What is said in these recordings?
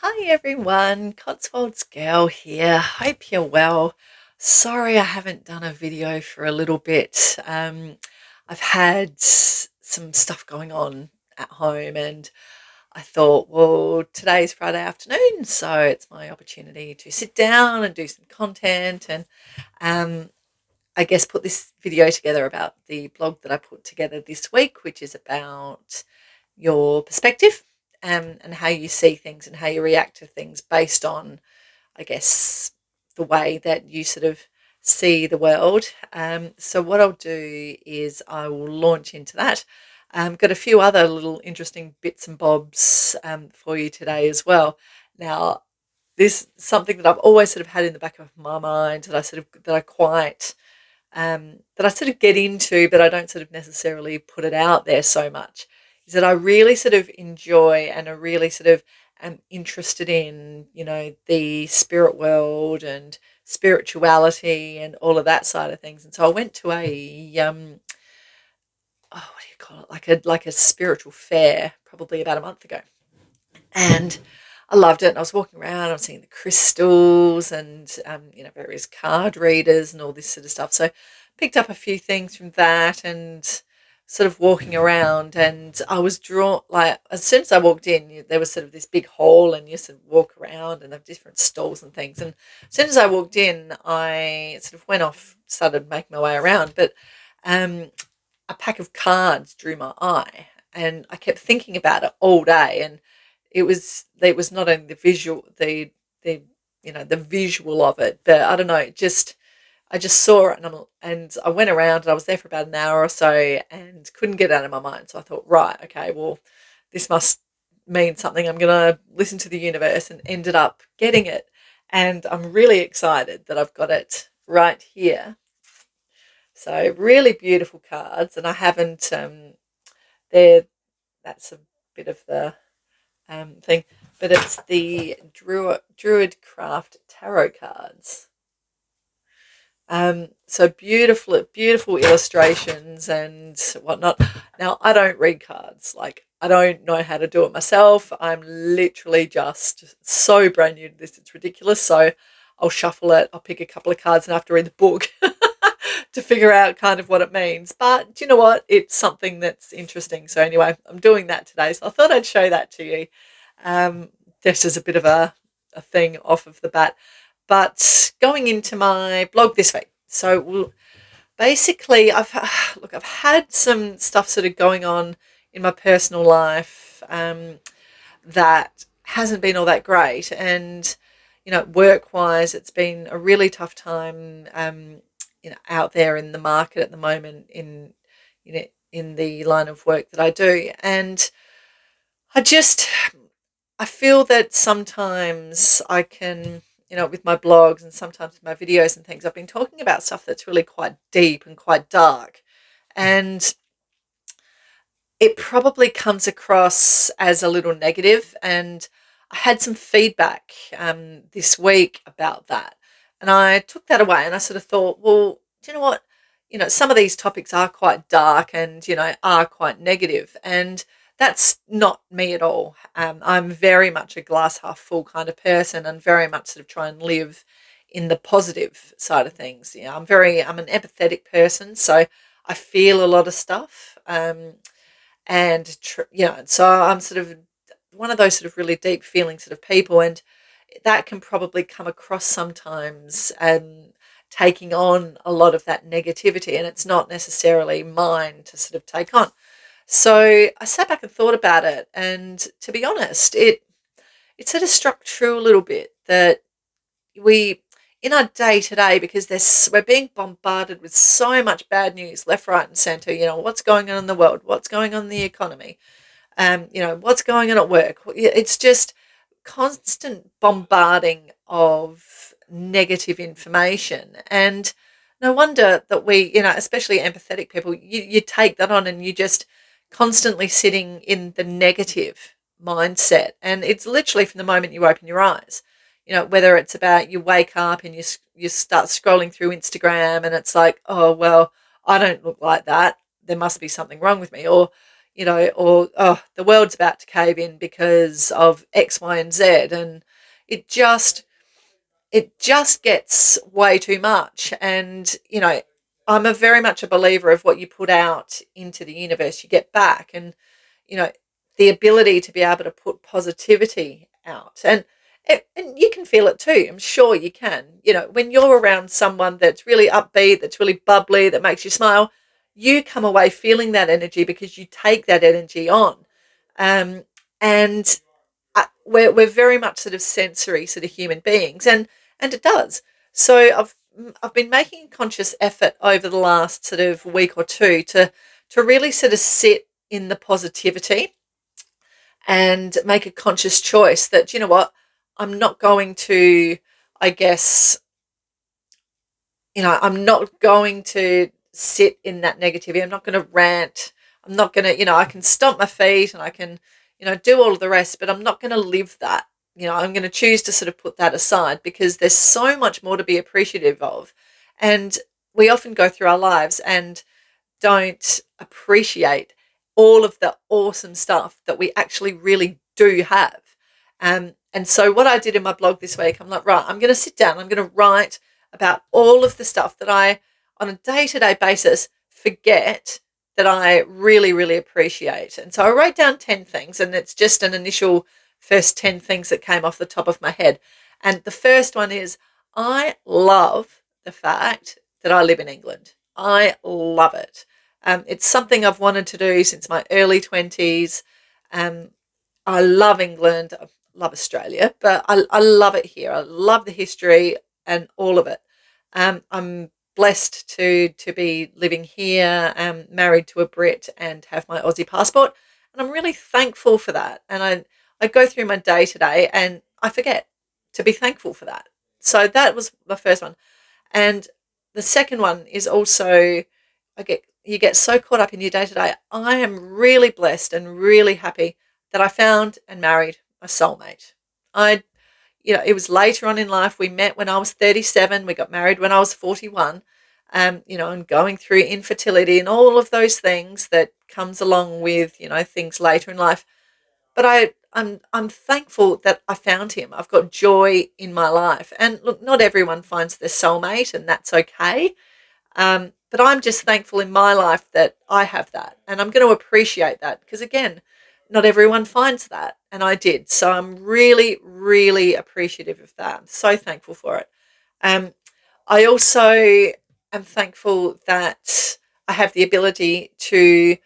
Hi everyone, Cotswolds Girl here. Hope you're well. Sorry I haven't done a video for a little bit. I've had some stuff going on at home and I thought, well, today's Friday afternoon, so it's my opportunity to sit down and do some content and um, I guess put this video together about the blog that I put together this week, which is about your perspective and how you see things and how you react to things based on, I guess, the way that you sort of see the world. So, what I'll do is I will launch into that. Got a few other little interesting bits and bobs for you today as well. Now, this is something that I've always sort of had in the back of my mind that I sort of get into, but I don't sort of necessarily put it out there so much, is that I really sort of enjoy and are really sort of am interested in, the spirit world and spirituality and all of that side of things. And so I went to what do you call it? Like a spiritual fair probably about a month ago. And I loved it. And I was walking around, I was seeing the crystals and various card readers and all this sort of stuff. So picked up a few things from that and sort of walking around, and I was drawn, like, as soon as I walked in, there was sort of this big hall and you sort of walk around and there were different stalls and things. And as soon as I walked in, I sort of went off, started making my way around, but um, a pack of cards drew my eye and I kept thinking about it all day. And it was not only the visual, the the visual of it, but I don't know, I just saw it, and I went around and I was there for about an hour or so and couldn't get it out of my mind. So I thought, right, okay, well, this must mean something. I'm going to listen to the universe, and ended up getting it. And I'm really excited that I've got it right here. So really beautiful cards, and I haven't. There, that's a bit of the thing, but it's the Druid Craft tarot cards. So beautiful, beautiful illustrations and whatnot. Now, I don't read cards. Like, I don't know how to do it myself. I'm literally just so brand new to this. It's ridiculous. So I'll shuffle it. I'll pick a couple of cards and I have to read the book to figure out kind of what it means. But do you know what? It's something that's interesting. So anyway, I'm doing that today. So I thought I'd show that to you. Um, just as a bit of a thing off of the bat. But going into my blog this week, so basically, I've had some stuff sort of going on in my personal life that hasn't been all that great, and work wise, it's been a really tough time. Out there in the market at the moment in the line of work that I do, and I just I feel that sometimes I can, with my blogs and sometimes with my videos and things, I've been talking about stuff that's really quite deep and quite dark. And it probably comes across as a little negative. And I had some feedback this week about that. And I took that away and I sort of thought, well, do you know what? Some of these topics are quite dark and, are quite negative. And that's not me at all. I'm very much a glass half full kind of person and very much sort of try and live in the positive side of things. I'm an empathetic person. So I feel a lot of stuff. So I'm sort of one of those sort of really deep feeling sort of people, and that can probably come across sometimes taking on a lot of that negativity, and it's not necessarily mine to sort of take on. So I sat back and thought about it, and to be honest, it sort of struck true a little bit that we in our day to day, because we're being bombarded with so much bad news left, right, and centre. What's going on in the world, what's going on in the economy, what's going on at work. It's just constant bombarding of negative information, and no wonder that we, especially empathetic people, you take that on and you just constantly sitting in the negative mindset, and it's literally from the moment you open your eyes. Whether it's about you wake up and you start scrolling through Instagram and it's like, oh well, I don't look like that, there must be something wrong with me. Or or oh, the world's about to cave in because of X, Y, and Z, and it just it just gets way too much. And I'm a very much a believer of what you put out into the universe, you get back, and you know the ability to be able to put positivity out, and you can feel it too. I'm sure you can. When you're around someone that's really upbeat, that's really bubbly, that makes you smile, you come away feeling that energy because you take that energy on. Um, and we're very much sort of sensory sort of human beings, and it does. So I've been making a conscious effort over the last sort of week or two to really sort of sit in the positivity and make a conscious choice that, you know what, I'm not going to, I guess, I'm not going to sit in that negativity. I'm not going to rant. I'm not going to, I can stomp my feet and I can, do all of the rest, but I'm not going to live that. I'm going to choose to sort of put that aside because there's so much more to be appreciative of. And we often go through our lives and don't appreciate all of the awesome stuff that we actually really do have. And so what I did in my blog this week, I'm like, right, I'm going to sit down, I'm going to write about all of the stuff that I, on a day-to-day basis, forget that I really, really appreciate. And so I wrote down 10 things, and it's just an initial first 10 things that came off the top of my head. And the first one is, I love the fact that I live in England. I love it. It's something I've wanted to do since my early 20s. Um, I love England. I love Australia, but I love it here. I love the history and all of it. I'm blessed to be living here, married to a Brit, and have my Aussie passport, and I'm really thankful for that. And I go through my day to day, and I forget to be thankful for that. So that was my first one, and the second one is also, you get so caught up in your day to day. I am really blessed and really happy that I found and married my soulmate. I it was later on in life. We met when I was 37. We got married when I was 41. And going through infertility and all of those things that comes along with, things later in life. But I'm thankful that I found him. I've got joy in my life. And look, not everyone finds their soulmate, and that's okay. But I'm just thankful in my life that I have that, and I'm going to appreciate that because, again, not everyone finds that, and I did. So I'm really, really appreciative of that. I'm so thankful for it. Um, I also am thankful that I have the ability to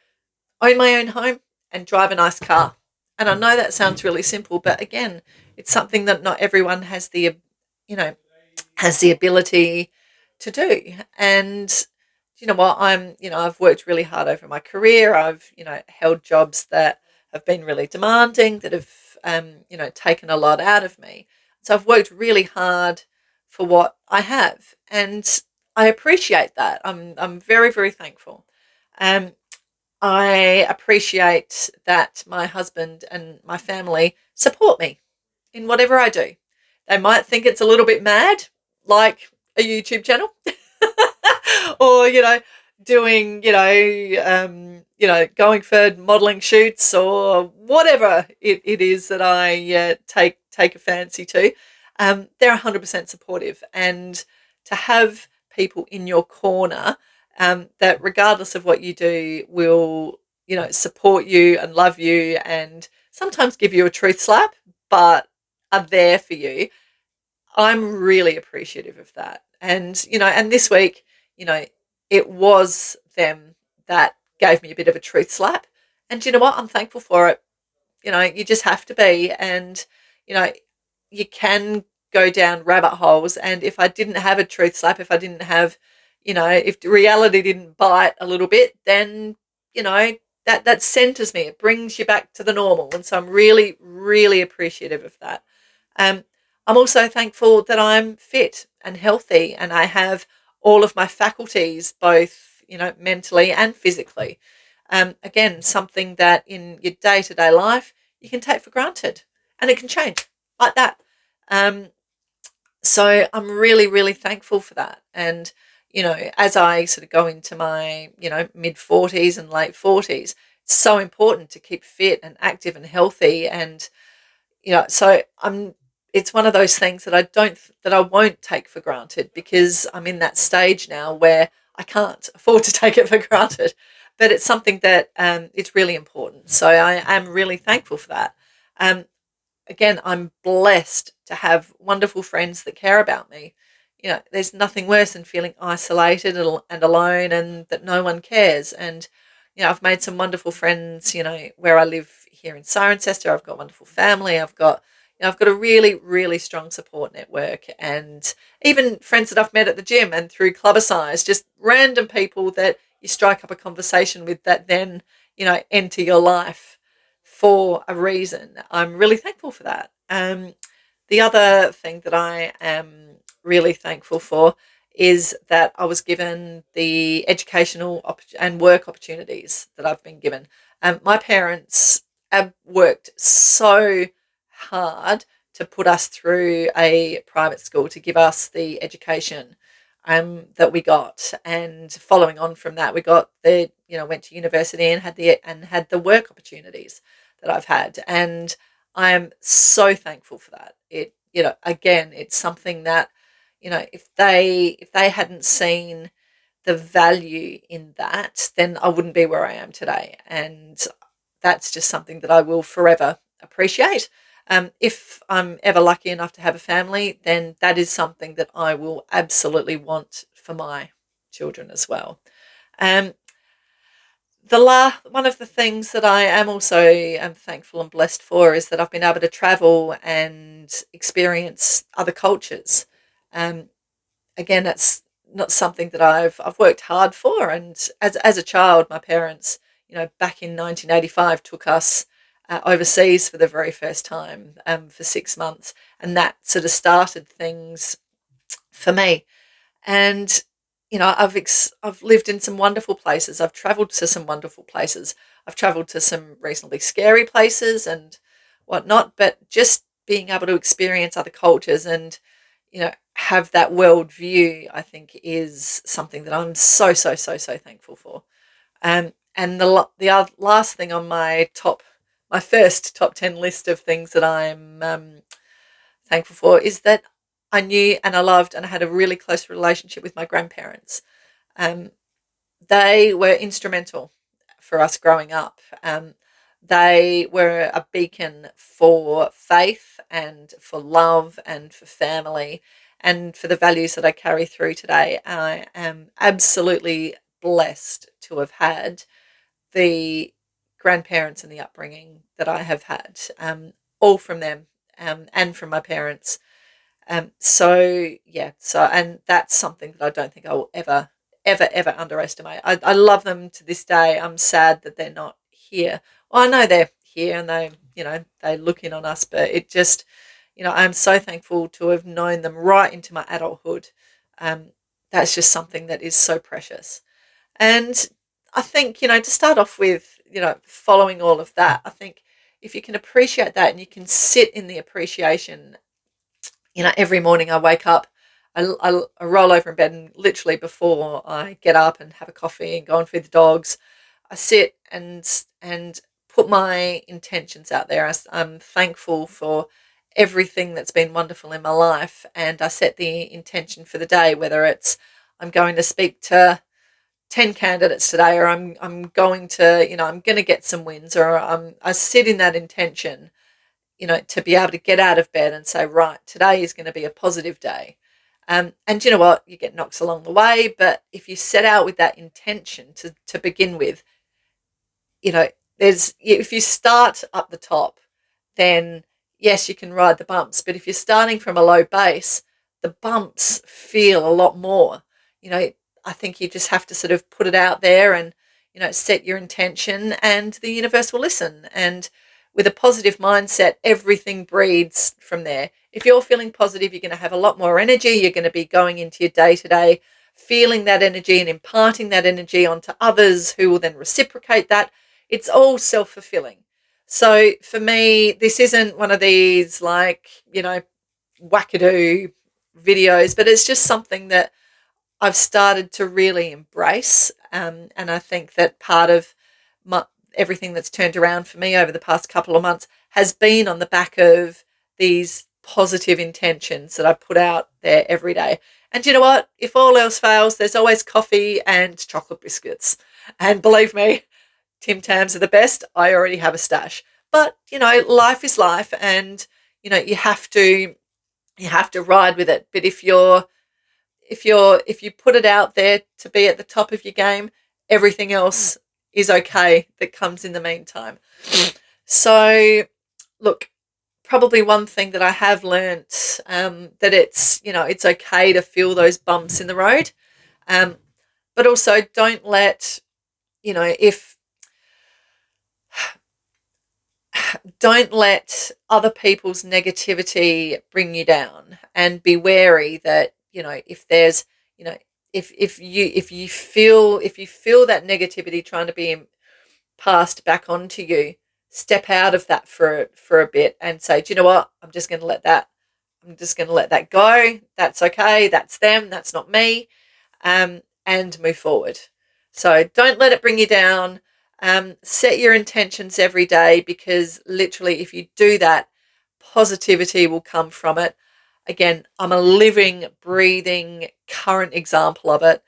own my own home and drive a nice car. And I know that sounds really simple, but again, it's something that not everyone has you know, has the ability to do. And you know what, I've worked really hard over my career. I've, held jobs that have been really demanding, that have, taken a lot out of me. So I've worked really hard for what I have, and I appreciate that. I'm very, very thankful. Um, I appreciate that my husband and my family support me in whatever I do. They might think it's a little bit mad, like a YouTube channel, or doing going for modeling shoots or whatever it is that I take a fancy to. They're 100% supportive, and to have people in your corner that, regardless of what you do, will support you and love you, and sometimes give you a truth slap, but are there for you. I'm really appreciative of that. And this week, you know, it was them that gave me a bit of a truth slap. And you know what? I'm thankful for it. You just have to be. And, you know, you can go down rabbit holes. And if I didn't have a truth slap, if I didn't have, if the reality didn't bite a little bit, then, you know, that centers me. It brings you back to the normal. And so I'm really, really appreciative of that. Um, I'm also thankful that I'm fit and healthy, and I have all of my faculties, both, mentally and physically. Again, something that in your day-to-day life you can take for granted, and it can change like that. Um, so I'm really, really thankful for that. And, as I sort of go into my, mid 40s and late 40s, it's so important to keep fit and active and healthy. And so it's one of those things that I won't take for granted, because I'm in that stage now where I can't afford to take it for granted. But it's something that it's really important. So I am really thankful for that. Um, Again, I'm blessed to have wonderful friends that care about me. There's nothing worse than feeling isolated and alone, and that no one cares. And I've made some wonderful friends. Where I live here in Cirencester, I've got wonderful family. I've got a really, really strong support network, and even friends that I've met at the gym and through Clubbercise, just random people that you strike up a conversation with that then enter your life for a reason. I'm really thankful for that. The other thing that I am really thankful for is that I was given the educational and work opportunities that I've been given. My parents have worked so hard to put us through a private school to give us the education that we got, and following on from that, we got went to university and had the work opportunities that I've had, and I am so thankful for that. Again, it's something that, if they hadn't seen the value in that, then I wouldn't be where I am today. And that's just something that I will forever appreciate. If I'm ever lucky enough to have a family, then that is something that I will absolutely want for my children as well. Um, one of the things that I am also thankful and blessed for is that I've been able to travel and experience other cultures. Um, Again, that's not something that I've worked hard for. And as a child, my parents, back in 1985, took us overseas for the very first time for 6 months, and that sort of started things for me. And I've lived in some wonderful places. I've travelled to some wonderful places. I've travelled to some reasonably scary places and whatnot. But just being able to experience other cultures and have that world view, I think, is something that I'm so so so so thankful for. And the last thing on my first top 10 list of things that I'm thankful for is that I knew and I loved and I had a really close relationship with my grandparents. Um, they were instrumental for us growing up. They were a beacon for faith and for love and for family and for the values that I carry through today. I am absolutely blessed to have had the grandparents and the upbringing that I have had, all from them, and from my parents. So yeah, and that's something that I don't think I will ever, ever, ever underestimate. I love them to this day. I'm sad that they're not here. Well, I know they're here and they look in on us, but it just, I'm so thankful to have known them right into my adulthood. Um, that's just something that is so precious. And I think, to start off with, following all of that, I think if you can appreciate that and you can sit in the appreciation, every morning I wake up, I roll over in bed, and literally before I get up and have a coffee and go and feed the dogs, I sit and put my intentions out there. I'm thankful for everything that's been wonderful in my life, and I set the intention for the day, whether it's I'm going to speak to 10 candidates today, or I'm going to, I'm going to get some wins, or I sit in that intention, to be able to get out of bed and say, right, today is going to be a positive day. And you know what? You get knocks along the way, but if you set out with that intention to begin with, you know, if you start up the top, then yes, you can ride the bumps. But if you're starting from a low base, the bumps feel a lot more. I think you just have to sort of put it out there and, set your intention, and the universe will listen. And with a positive mindset, everything breeds from there. If you're feeling positive, you're going to have a lot more energy. You're going to be going into your day to day, feeling that energy and imparting that energy onto others who will then reciprocate that. It's all self fulfilling. So for me, this isn't one of these wackadoo videos, but it's just something that I've started to really embrace. And I think that part of everything that's turned around for me over the past couple of months has been on the back of these positive intentions that I put out there every day. And you know what? If all else fails, there's always coffee and chocolate biscuits. And believe me, Tim Tams are the best. I already have a stash. But, life is life, and you have to ride with it. But if you put it out there to be at the top of your game, everything else is okay that comes in the meantime. So, look, probably one thing that I have learnt, that it's okay to feel those bumps in the road, but also don't let if don't let other people's negativity bring you down, and be wary that if there's if you feel that negativity trying to be passed back onto you, step out of that for a bit and say, do you know what, I'm just going to let that go. That's okay. That's them. That's not me. And move forward. So don't let it bring you down. Set your intentions every day, because literally if you do that, positivity will come from it. Again, I'm a living, breathing, current example of it.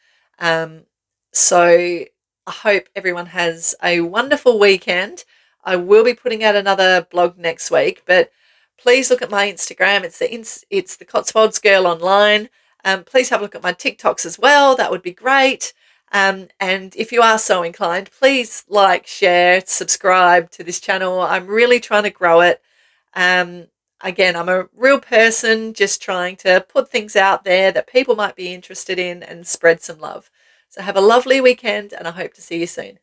So I hope everyone has a wonderful weekend. I will be putting out another blog next week, but please look at my Instagram. It's the Cotswolds Girl Online. Please have a look at my TikToks as well. That would be great. And if you are so inclined, please like, share, subscribe to this channel. I'm really trying to grow it. Again, I'm a real person just trying to put things out there that people might be interested in and spread some love. So have a lovely weekend, and I hope to see you soon.